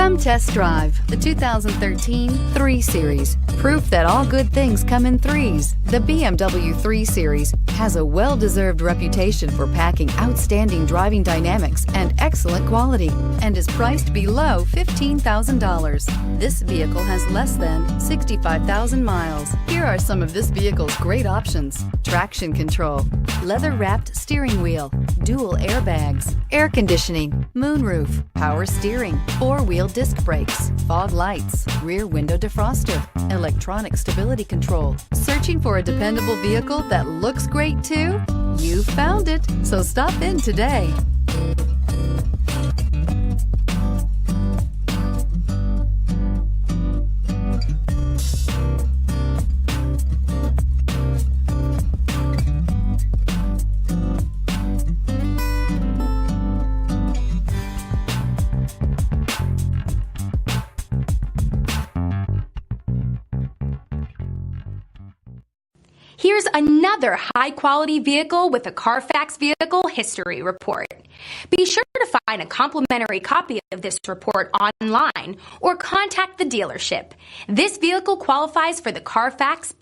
Come test drive the 2013 3 Series. Proof that all good things come in threes. The BMW 3 Series has a well-deserved reputation for packing outstanding driving dynamics and excellent quality and is priced below $15,000. This vehicle has less than 65,000 miles. Here are some of this vehicle's great options: traction control, leather-wrapped steering wheel, dual airbags, air conditioning, moonroof, power steering, four-wheel disc brakes, fog lights, rear window defroster, electronic stability control. Searching for a dependable vehicle that looks great too? You found it, so stop in today. Here's another high-quality vehicle with a Carfax Vehicle History Report. Be sure to find a complimentary copy of this report online or contact the dealership. This vehicle qualifies for the Carfax